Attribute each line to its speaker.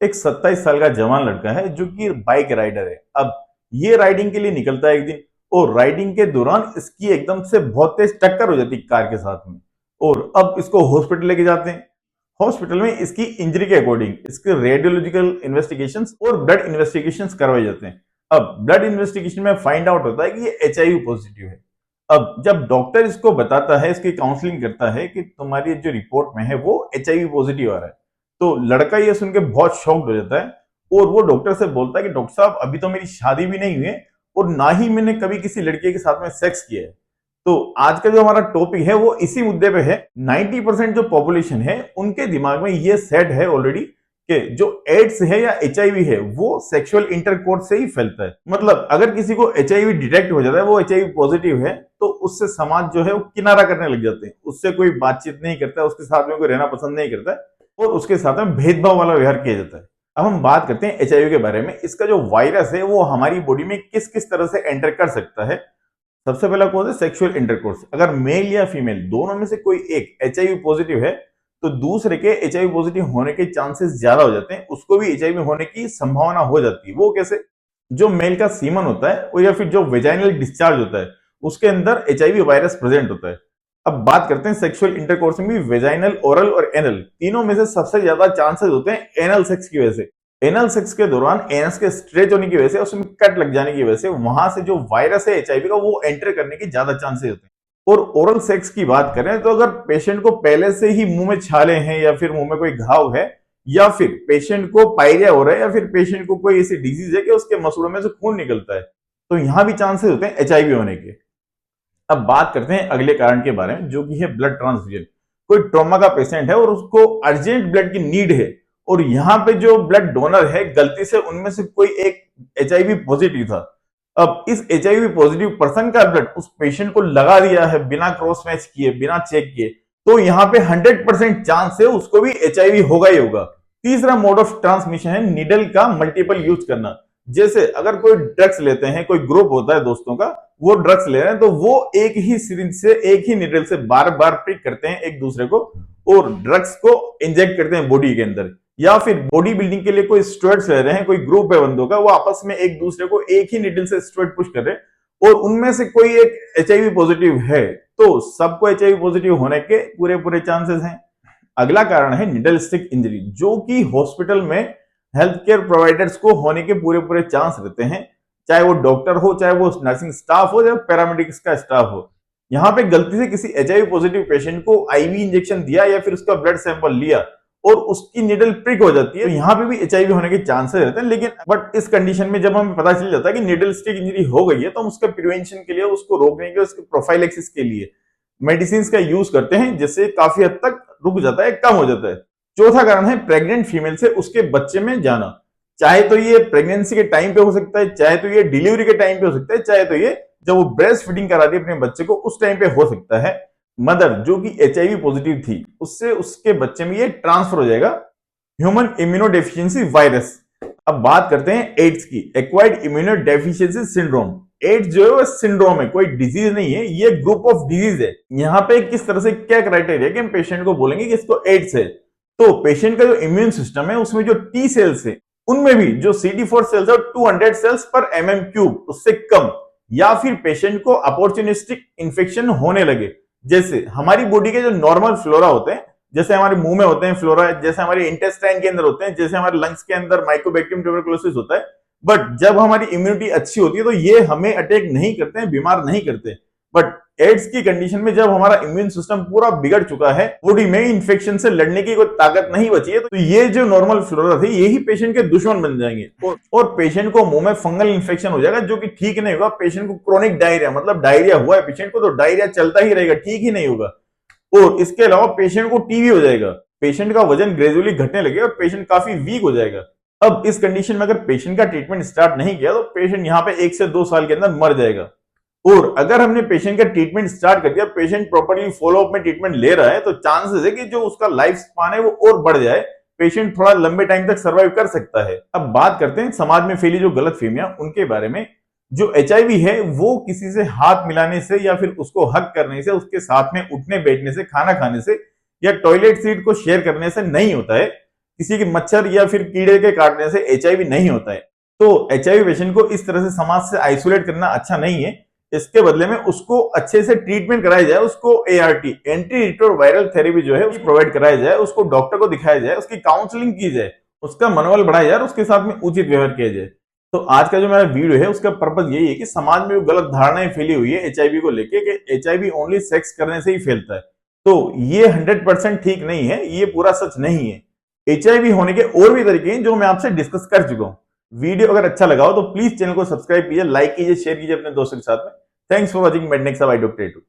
Speaker 1: एक 27 साल का जवान लड़का है जो कि बाइक राइडर है। अब ये राइडिंग के लिए निकलता है एक दिन, और राइडिंग के दौरान इसकी एकदम से बहुत तेज टक्कर हो जाती है कार के साथ में। और अब इसको हॉस्पिटल लेके जाते हैं। हॉस्पिटल में इसकी इंजरी के अकॉर्डिंग इसके रेडियोलॉजिकल इन्वेस्टिगेशंस और ब्लड इन्वेस्टिगेशंस करवाए जाते हैं। अब ब्लड इन्वेस्टिगेशन में फाइंड आउट होता है कि ये एचआईवी पॉजिटिव है। अब जब डॉक्टर इसको बताता है, इसकी काउंसलिंग करता है कि तुम्हारी जो रिपोर्ट में है वो एचआईवी पॉजिटिव आ रहा है, तो लड़का ये सुन के बहुत शॉक्ड हो जाता है। और वो डॉक्टर से बोलता है कि डॉक्टर साहब, अभी तो मेरी शादी भी नहीं हुई है और ना ही मैंने कभी किसी लड़के के साथ में सेक्स किया है। तो आज का जो हमारा टॉपिक है वो इसी मुद्दे पे है। 90% जो पॉपुलेशन है उनके दिमाग में ये सेट है ऑलरेडी कि जो एड्स है या एचआईवी है वो सेक्सुअल इंटरकोर्स से ही फैलता है। मतलब अगर किसी को एचआईवी डिटेक्ट हो जाता है, वो एचआईवी पॉजिटिव है, तो उससे समाज जो है वो किनारा करने लग जाते हैं, उससे कोई बातचीत नहीं करता, उसके साथ में कोई रहना पसंद नहीं करता और उसके साथ में भेदभाव वाला व्यवहार किया जाता है। अब हम बात करते हैं एचआईवी के बारे में। इसका जो वायरस है वो हमारी बॉडी में किस किस तरह से एंटर कर सकता है। सबसे पहला कौन है? Sexual intercourse. अगर मेल या फीमेल दोनों में से कोई एक एचआईवी पॉजिटिव है तो दूसरे के एचआईवी पॉजिटिव होने के चांसेस ज्यादा हो जाते हैं, उसको भी एचआईवी होने की संभावना हो जाती है। वो कैसे? जो मेल का सीमन होता है और या फिर जो वेजाइनल डिस्चार्ज होता है उसके अंदर एचआईवी वायरस प्रेजेंट होता है। अब बात करते हैं सेक्सुअल इंटरकोर्स में भी वेजाइनल, ओरल और एनल तीनों में से सबसे ज्यादा चांसेस होते हैं एनल सेक्स की वजह से। एनल सेक्स के दौरान एनस के स्ट्रेच होने की वजह से, उसमें कट लग जाने की वजह से वहां से जो वायरस है एचआईवी का वो एंटर करने के ज्यादा चांसेस होते हैं। और ओरल सेक्स की बात करें तो अगर पेशेंट को पहले से ही मुंह में छाले हैं या फिर मुंह में कोई घाव है या फिर पेशेंट को पायरिया हो रहा है या फिर पेशेंट को कोई ऐसी डिजीज है कि उसके मसूड़ों में से खून निकलता है, तो यहां भी चांसेस होते हैं एचआईवी होने के। अब बात करते हैं अगले कारण के बारे में, जो कि है ब्लड ट्रांसफ्यूजन। कोई ट्रॉमा का पेशेंट है और उसको अर्जेंट ब्लड की नीड है, और यहाँ पे जो ब्लड डोनर है गलती से उनमें से कोई एक एचआईवी पॉजिटिव था। अब इस एचआईवी पॉजिटिव पर्सन का ब्लड उस पेशेंट को लगा दिया है बिना क्रॉस मैच किए, बिना चेक किए, तो यहाँ पे 100% चांस है उसको भी एचआईवी होगा ही होगा। तीसरा मोड ऑफ ट्रांसमिशन है निडल का मल्टीपल यूज करना। जैसे अगर कोई ड्रग्स लेते हैं, कोई ग्रुप होता है दोस्तों का, वो ड्रग्स ले रहे हैं, तो वो एक ही सिरिंज से, एक ही निडल से बार बार प्रिक करते हैं एक दूसरे को और ड्रग्स को इंजेक्ट करते हैं बॉडी के अंदर। या फिर बॉडी बिल्डिंग के लिए कोई स्टेरॉइड्स ले रहे हैं, कोई ग्रुप है बंदों का, वो आपस में एक दूसरे को एक ही निडल से स्टेरॉइड पुश कर रहे हैं और उनमें से कोई एक एचआईवी पॉजिटिव है, तो सबको एचआईवी पॉजिटिव होने के पूरे पूरे चांसेस हैं। अगला कारण है निडल स्टिक इंजरी, जो कि हॉस्पिटल में हेल्थ केयर प्रोवाइडर्स को होने के पूरे पूरे चांस रहते हैं, चाहे वो डॉक्टर हो, चाहे वो नर्सिंग स्टाफ हो, चाहे पैरामेडिक्स का स्टाफ हो। यहाँ पे गलती से किसी एचआईवी पॉजिटिव पेशेंट को आईवी इंजेक्शन दिया या फिर उसका ब्लड सैंपल लिया और उसकी निडल प्रिक हो जाती है, तो यहाँ पे भी एचआईवी होने के चांसेस रहते हैं। लेकिन बट इस कंडीशन में जब हमें पता चल जाता है कि निडल स्टिक इंजरी हो गई है, तो हम उसके प्रिवेंशन के लिए, उसको रोकने के, उसके प्रोफाइलेक्सिस के लिए मेडिसिन का यूज करते हैं, जिससे काफी हद तक रुक जाता है, कम हो जाता है। चौथा कारण है प्रेग्नेंट फीमेल से उसके बच्चे में जाना। चाहे तो ये प्रेगनेंसी के टाइम पे हो सकता है, चाहे तो ये डिलीवरी के टाइम पे हो सकता है, चाहे तो ये जब वो ब्रेस्ट फीडिंग करा रही है अपने बच्चे को उस टाइम पे हो सकता है। मदर जो कि एचआईवी पॉजिटिव थी, उससे उसके बच्चे में ये ट्रांसफर हो जाएगा, ह्यूमन इम्यूनोडेफिशिएंसी वायरस। अब बात करते हैं एड्स की, एक्वायर्ड इम्यूनोडेफिशिएंसी सिंड्रोम। एड्स जो है वो सिंड्रोम है, कोई डिजीज नहीं है, ये ग्रुप ऑफ डिजीज है। यहाँ पे किस तरह से क्या क्राइटेरिया कि हम पेशेंट को बोलेंगे कि इसको एड्स है, तो पेशेंट का जो इम्यून सिस्टम है उसमें जो टी सेल्स है उनमें भी जो CD4 सेल्स है 200 सेल्स पर mm³ उससे कम, या फिर पेशेंट को अपॉर्चुनिस्टिक इंफेक्शन होने लगे। जैसे हमारी बॉडी के जो नॉर्मल फ्लोरा होते हैं, जैसे हमारे मुंह में होते हैं फ्लोरा, जैसे हमारे इंटेस्टाइन के अंदर होते हैं, जैसे हमारे लंग्स के अंदर माइकोबैक्टीरियम ट्यूबरकुलोसिस होता है, बट जब हमारी इम्यूनिटी अच्छी होती है तो ये हमें अटैक नहीं करते हैं, बीमार नहीं करते। बट एड्स की कंडीशन में जब हमारा इम्यून सिस्टम पूरा बिगड़ चुका है, बॉडी में इन्फेक्शन से लड़ने की कोई ताकत नहीं बची है, तो ये जो नॉर्मल फ्लोरा थे यही पेशेंट के दुश्मन बन जाएंगे और पेशेंट को मुंह में फंगल इन्फेक्शन हो जाएगा, जो कि ठीक नहीं होगा। पेशेंट को क्रोनिक डायरिया, मतलब डायरिया हुआ है पेशेंट को तो डायरिया चलता ही रहेगा, ठीक ही नहीं होगा। और इसके अलावा पेशेंट को टीबी हो जाएगा, पेशेंट का वजन ग्रेजुअली घटने लगेगा और पेशेंट काफी वीक हो जाएगा। अब इस कंडीशन में अगर पेशेंट का ट्रीटमेंट स्टार्ट नहीं किया तो पेशेंट यहाँ पे 1 से 2 साल के अंदर मर जाएगा। और अगर हमने पेशेंट का ट्रीटमेंट स्टार्ट कर दिया, पेशेंट प्रॉपर्ली फॉलोअप में ट्रीटमेंट ले रहा है, तो चांसेस है कि जो उसका लाइफ स्पान है वो और बढ़ जाए, पेशेंट थोड़ा लंबे टाइम तक सर्वाइव कर सकता है। अब बात करते हैं समाज में फैली जो गलत फहमियां उनके बारे में। जो एचआईवी है वो किसी से हाथ मिलाने से या फिर उसको हग करने से, उसके साथ में उठने बैठने से, खाना खाने से या टॉयलेट सीट को शेयर करने से नहीं होता है। किसी के मच्छर या फिर कीड़े के काटने से एचआईवी नहीं होता है। तो एचआईवी पेशेंट को इस तरह से समाज से आइसोलेट करना अच्छा नहीं है। इसके बदले में उसको अच्छे से ट्रीटमेंट कराया जाए, उसको एआरटी एंटी रिट्रोवायरल थेरेपी जो है उसको प्रोवाइड कराया जाए, उसको डॉक्टर को दिखाया जाए, उसकी काउंसलिंग की जाए, उसका मनोबल बढ़ाया जाए और उसके साथ में उचित व्यवहार किया जाए। तो आज का जो मेरा वीडियो है उसका पर्पज यही है कि समाज में गलत धारणाएं फैली हुई है एचआईवी को लेके कि एचआईवी ओनली सेक्स करने से ही फैलता है। तो ये 100% ठीक नहीं है, ये पूरा सच नहीं है। एचआईवी होने के और भी तरीके हैं जो मैं आपसे डिस्कस कर चुका हूं। वीडियो अगर अच्छा लगा हो तो प्लीज चैनल को सब्सक्राइब कीजिए, लाइक कीजिए, शेयर कीजिए अपने दोस्तों के साथ में। थैंक्स फॉर वॉचिंग मेडनेक्स, बाय डॉक्टर टू।